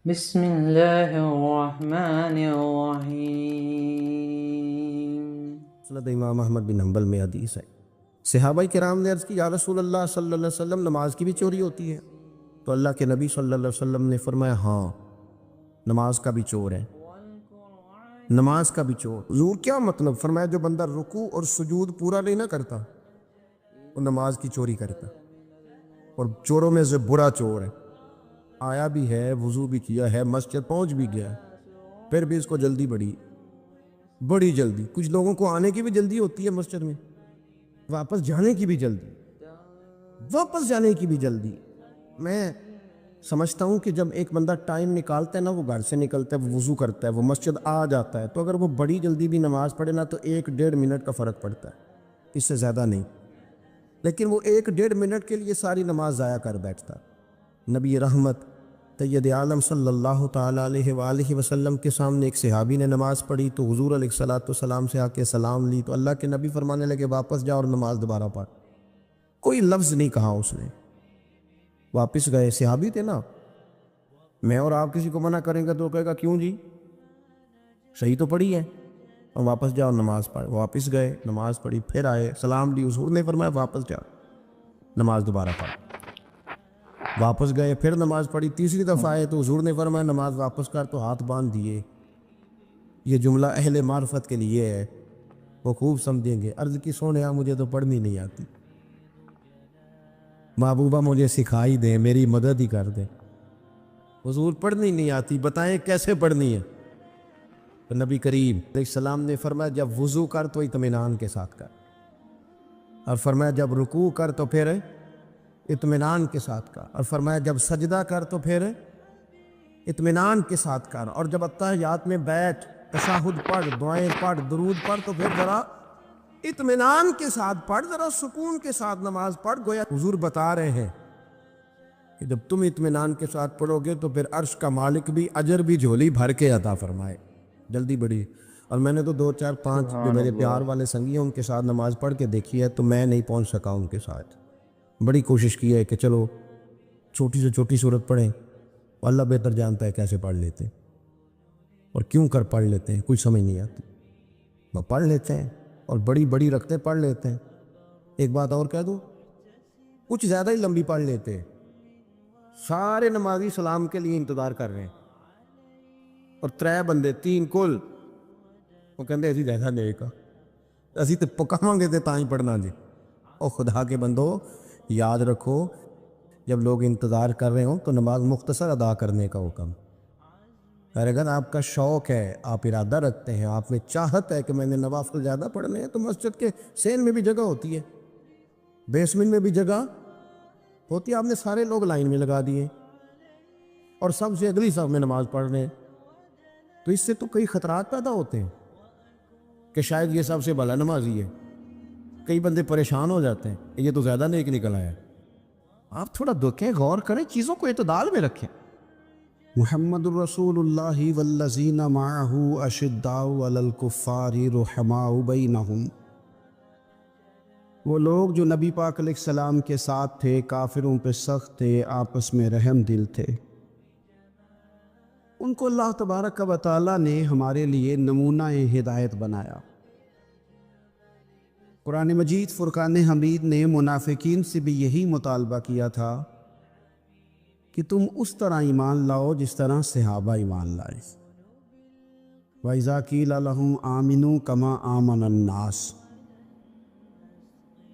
بسم اللہ الرحمن الرحیم۔ مسند امام احمد بن حنبل میں حدیث ہے، صحابہ کرام نے عرض کی یا رسول اللہ صلی اللہ علیہ وسلم نماز کی بھی چوری ہوتی ہے؟ تو اللہ کے نبی صلی اللہ علیہ وسلم نے فرمایا ہاں، نماز کا بھی چور ہے، نماز کا بھی چور۔ حضور کیا مطلب؟ فرمایا جو بندہ رکوع اور سجود پورا نہیں نہ کرتا وہ نماز کی چوری کرتا، اور چوروں میں سے برا چور ہے، آیا بھی ہے، وضو بھی کیا ہے، مسجد پہنچ بھی گیا، پھر بھی اس کو جلدی بڑی جلدی۔ کچھ لوگوں کو آنے کی بھی جلدی ہوتی ہے مسجد میں، واپس جانے کی بھی جلدی۔ میں سمجھتا ہوں کہ جب ایک بندہ ٹائم نکالتا ہے نا، وہ گھر سے نکلتا ہے، وہ وضو کرتا ہے، وہ مسجد آ جاتا ہے، تو اگر وہ بڑی جلدی بھی نماز پڑھے نا تو 1-1.5 منٹ کا فرق پڑتا ہے، اس سے زیادہ نہیں۔ لیکن وہ 1-1.5 منٹ کے لیے ساری نماز ضائع کر بیٹھتا۔ نبی رحمت سید عالم صلی اللہ تعالیٰ علیہ وآلہ وسلم کے سامنے ایک صحابی نے نماز پڑھی تو حضور علیہ الصلاۃ سے آ کے سلام لی تو اللہ کے نبی فرمانے لگے واپس جاؤ اور نماز دوبارہ پڑھ۔ کوئی لفظ نہیں کہا اس نے، واپس گئے۔ صحابی تھے نا، میں اور آپ کسی کو منع کریں گے تو کہے گا کیوں جی، صحیح تو پڑھی ہے، اور واپس جاؤ نماز پڑھ۔ واپس گئے، نماز پڑھی، پھر آئے، سلام لی، حضور نے فرمایا واپس جاؤ نماز دوبارہ پڑھ۔ واپس گئے، پھر نماز پڑھی، تیسری دفعہ آئے تو حضور نے فرمایا نماز واپس کر، تو ہاتھ باندھ دیے۔ یہ جملہ اہل معرفت کے لیے ہے، وہ خوب سمجھیں گے۔ عرض کی سونیا مجھے تو پڑھنی نہیں آتی، محبوبہ مجھے سکھائی دیں، میری مدد ہی کر دیں۔ حضور پڑھنی نہیں آتی، بتائیں کیسے پڑھنی ہے؟ تو نبی کریم علیہ السلام نے فرمایا جب وضو کر تو اطمینان کے ساتھ کر، اور فرمایا جب رکوع کر تو پھر اطمینان کے ساتھ کر، اور فرمایا جب سجدہ کر تو پھر اطمینان کے ساتھ کر، اور جب اتحیات میں بیٹھ، تشہد پڑھ، دعائیں پڑھ، درود پڑھ تو پھر ذرا اطمینان کے ساتھ پڑھ، ذرا سکون کے ساتھ نماز پڑھ۔ گویا حضور بتا رہے ہیں کہ جب تم اطمینان کے ساتھ پڑھو گے تو پھر عرش کا مالک بھی اجر بھی جھولی بھر کے عطا فرمائے۔ جلدی بڑی۔ اور میں نے تو 2-4-5 جو میرے پیار والے سنگی ہیں ان کے ساتھ نماز پڑھ کے دیکھی ہے، تو میں نہیں پہنچ سکا ان کے ساتھ۔ بڑی کوشش کی ہے کہ چلو چھوٹی سے چھوٹی صورت پڑھیں، اللہ بہتر جانتا ہے کیسے پڑھ لیتے ہیں اور کیوں کر پڑھ لیتے ہیں، کچھ سمجھ نہیں آتی، وہ پڑھ لیتے ہیں اور بڑی بڑی رکھتے پڑھ لیتے ہیں۔ ایک بات اور کہہ دوں، کچھ زیادہ ہی لمبی پڑھ لیتے ہیں، سارے نمازی سلام کے لیے انتظار کر رہے ہیں، اور 3 بندے 3 کل وہ کہتے اسی زیادہ نیک اسی تو پکاواں گے تے تاں ہی پڑھنا جی۔ اور خدا کے بندو یاد رکھو، جب لوگ انتظار کر رہے ہوں تو نماز مختصر ادا کرنے کا حکم۔ اگر آپ کا شوق ہے، آپ ارادہ رکھتے ہیں، آپ میں چاہت ہے کہ میں نے نوافل زیادہ پڑھنے ہیں، تو مسجد کے سین میں بھی جگہ ہوتی ہے، بیسمنٹ میں بھی جگہ ہوتی ہے، آپ نے سارے لوگ لائن میں لگا دیے اور سب سے اگلی صف میں نماز پڑھ رہے ہیں، تو اس سے تو کئی خطرات پیدا ہوتے ہیں کہ شاید یہ سب سے بھلا نمازی ہے۔ کئی بندے پریشان ہو جاتے ہیں، یہ تو زیادہ نیک نکل آیا ہے۔ آپ تھوڑا دکھیں، غور کریں، چیزوں کو اعتدال میں رکھیں۔ محمد الرسول اللہ والذین معہ اشداء علی الکفار رحماء بینہم، وہ لوگ جو نبی پاک علیہ السلام کے ساتھ تھے، کافروں پہ سخت تھے، آپس میں رحم دل تھے۔ ان کو اللہ تبارک و تعالیٰ نے ہمارے لیے نمونہ ہدایت بنایا۔ قرآن مجید فرقان حمید نے منافقین سے بھی یہی مطالبہ کیا تھا کہ تم اس طرح ایمان لاؤ جس طرح صحابہ ایمان لائے۔ وَإِذَا قِيلَ لَهُمْ آمِنُوا كَمَا آمَنَ النَّاسُ،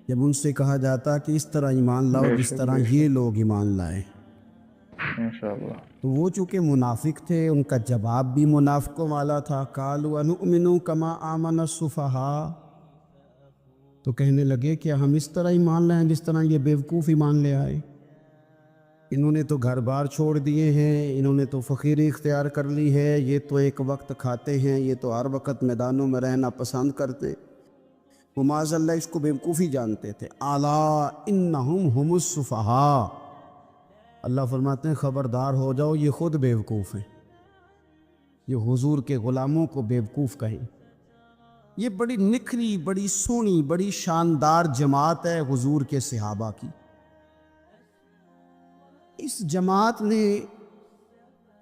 جب ان سے کہا جاتا کہ اس طرح ایمان لاؤ جس طرح یہ لوگ ایمان لائے، تو وہ چونکہ منافق تھے، ان کا جواب بھی منافقوں والا تھا۔ قَالُوا أَنُؤْمِنُ كَمَا آمَنَ السُّفَهَاءُ، تو کہنے لگے کہ ہم اس طرح ایمان لائیں جس طرح یہ بیوقوف ایمان لے آئے۔ انہوں نے تو گھر بار چھوڑ دیے ہیں، انہوں نے تو فقیری اختیار کر لی ہے، یہ تو ایک وقت کھاتے ہیں، یہ تو ہر وقت میدانوں میں رہنا پسند کرتے۔ وہ معاذ اللہ اس کو بیوقوفی جانتے تھے۔ الا انہم ہم السفہاء، اللہ فرماتے ہیں خبردار ہو جاؤ، یہ خود بیوقوف ہیں، یہ حضور کے غلاموں کو بیوقوف کہیں۔ یہ بڑی نکھری، بڑی سونی، بڑی شاندار جماعت ہے حضور کے صحابہ کی۔ اس جماعت نے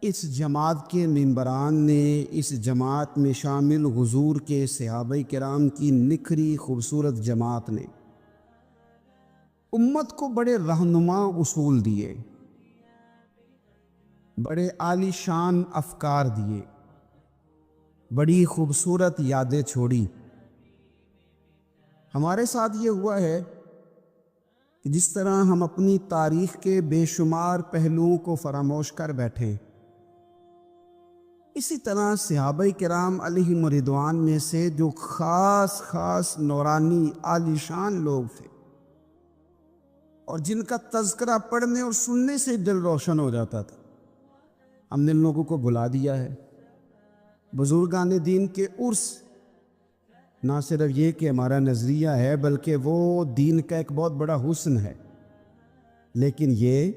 اس جماعت کے ممبران نے، اس جماعت میں شامل حضور کے صحابہ کرام کی نکھری خوبصورت جماعت نے امت کو بڑے رہنما اصول دیے، بڑے عالی شان افکار دیے، بڑی خوبصورت یادیں چھوڑی۔ ہمارے ساتھ یہ ہوا ہے کہ جس طرح ہم اپنی تاریخ کے بے شمار پہلوؤں کو فراموش کر بیٹھے، اسی طرح صحابہ کرام علیہم رضوان میں سے جو خاص نورانی عالی شان لوگ تھے اور جن کا تذکرہ پڑھنے اور سننے سے دل روشن ہو جاتا تھا، ہم نے ان لوگوں کو بلا دیا ہے۔ بزرگان دین کے عرس نہ صرف یہ کہ ہمارا نظریہ ہے، بلکہ وہ دین کا ایک بہت بڑا حسن ہے، لیکن یہ